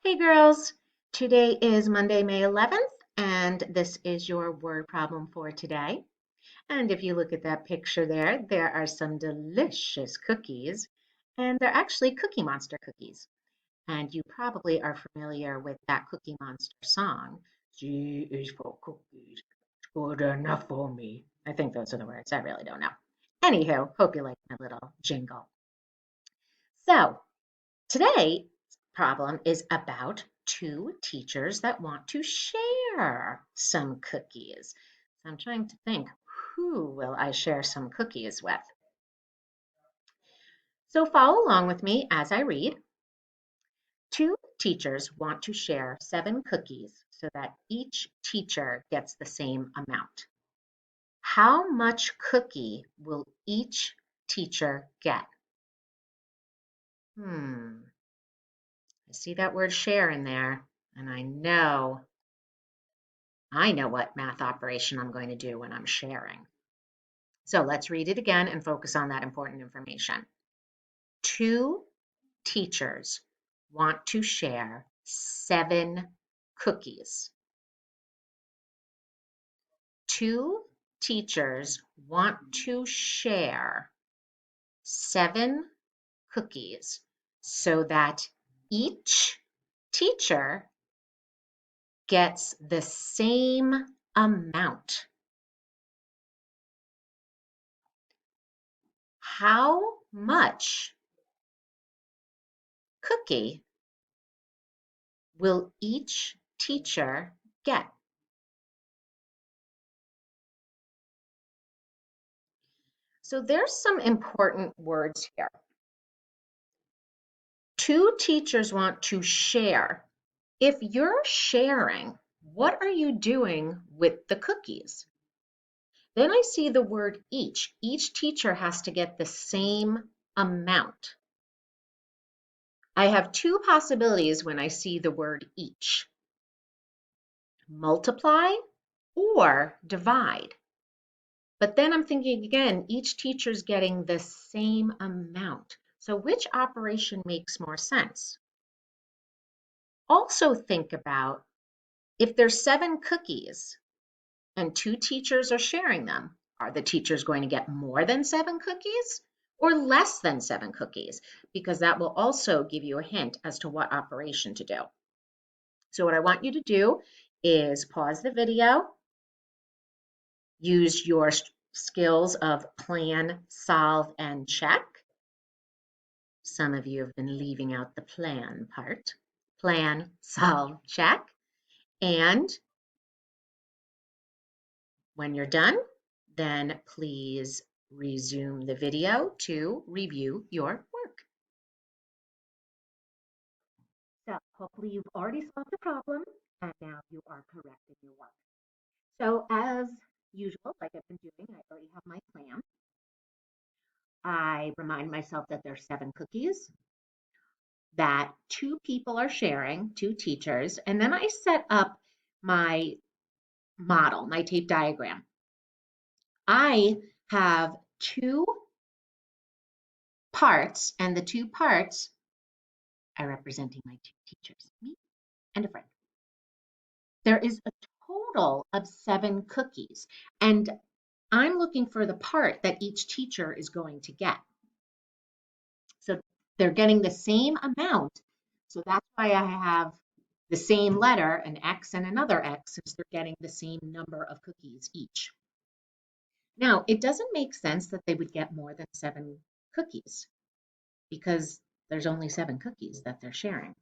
Hey girls, today is Monday, May 11th, and this is your word problem for today. And if you look at that picture there are some delicious cookies, and they're actually Cookie Monster cookies. And you probably are familiar with that Cookie Monster song. G is for cookies, good enough for me. I think those are the words. I really don't know. Anywho, hope you like my little jingle. So, today's problem is about two teachers that want to share some cookies. So I'm trying to think, who will I share some cookies with? So follow along with me as I read. Two teachers want to share 7 cookies so that each teacher gets the same amount. How much cookie will each teacher get? I see that word share in there, and I know what math operation I'm going to do when I'm sharing. So let's read it again and focus on that important information. Two teachers want to share 7 cookies. Two teachers want to share 7 cookies so that each teacher gets the same amount. How much cookie will each teacher get? So there's some important words here. Two teachers want to share. If you're sharing, what are you doing with the cookies? Then I see the word each. Each teacher has to get the same amount. I have 2 possibilities when I see the word each. Multiply or divide. But then I'm thinking again, each teacher's getting the same amount. So which operation makes more sense? Also think about if there's 7 cookies and 2 teachers are sharing them, are the teachers going to get more than 7 cookies or less than 7 cookies? Because that will also give you a hint as to what operation to do. So what I want you to do is pause the video, use your skills of plan, solve, and check. Some of you have been leaving out the plan part. Plan, solve, check. And when you're done, then please resume the video to review your work. So hopefully you've already solved the problem and now you are correcting your work. So as usual, like I've been doing, I already have my plan. I remind myself that there's 7 cookies, that 2 people are sharing, 2 teachers, and then I set up my model, my tape diagram. I have 2 parts, and the 2 parts are representing my 2 teachers, me and a friend. There is a total of 7 cookies, and I'm looking for the part that each teacher is going to get. So they're getting the same amount. So that's why I have the same letter, an X and another X, since they're getting the same number of cookies each. Now, it doesn't make sense that they would get more than 7 cookies because there's only 7 cookies that they're sharing.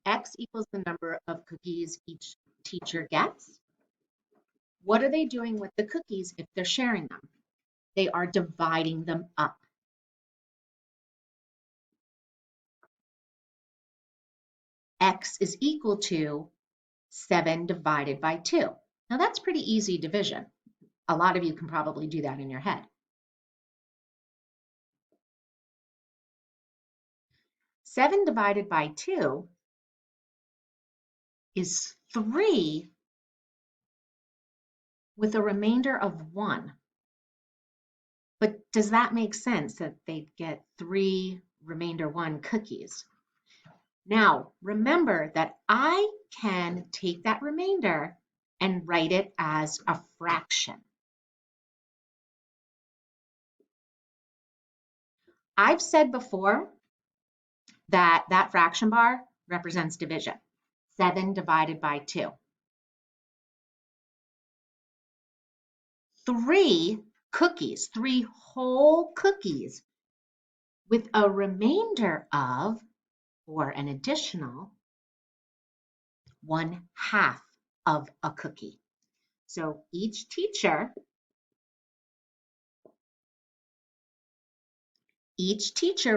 X equals the number of cookies each teacher gets. What are they doing with the cookies if they're sharing them? They are dividing them up. X is equal to 7 divided by 2. Now that's pretty easy division. A lot of you can probably do that in your head. 7 divided by 2 is 3 with a remainder of 1. But does that make sense that they'd get 3 remainder 1 cookies? Now, remember that I can take that remainder and write it as a fraction. I've said before that that fraction bar represents division. 7 divided by 2. 3 cookies, 3 whole cookies with a remainder of, or an additional, 1/2 of a cookie. So each teacher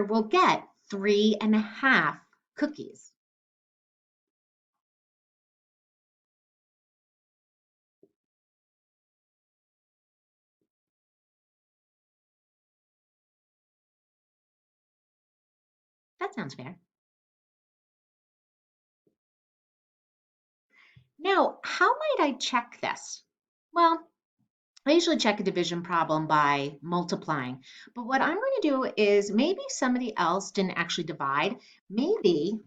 will get 3.5 cookies. That sounds fair. Now, how might I check this? Well, I usually check a division problem by multiplying, but what I'm going to do is maybe somebody else didn't actually divide. Maybe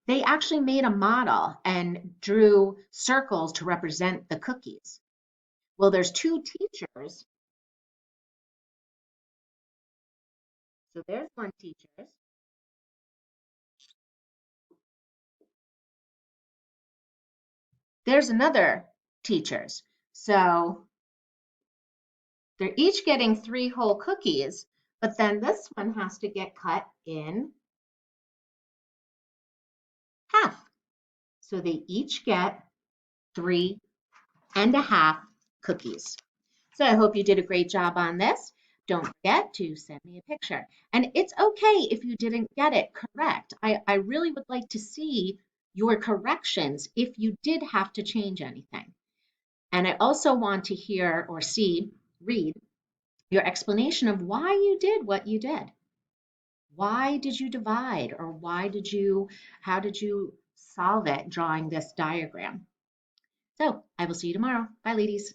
they actually made a model and drew circles to represent the cookies. Well, there's 2 teachers. So there's 1 teacher. There's another teacher's. So they're each getting 3 whole cookies, but then this one has to get cut in half. So they each get 3.5 cookies. So I hope you did a great job on this. Don't forget to send me a picture. And it's okay if you didn't get it correct. I really would like to see your corrections if you did have to change anything. And I also want to hear or read your explanation of why you did what you did. Why did you divide, or how did you solve it drawing this diagram? So I will see you tomorrow. Bye, ladies.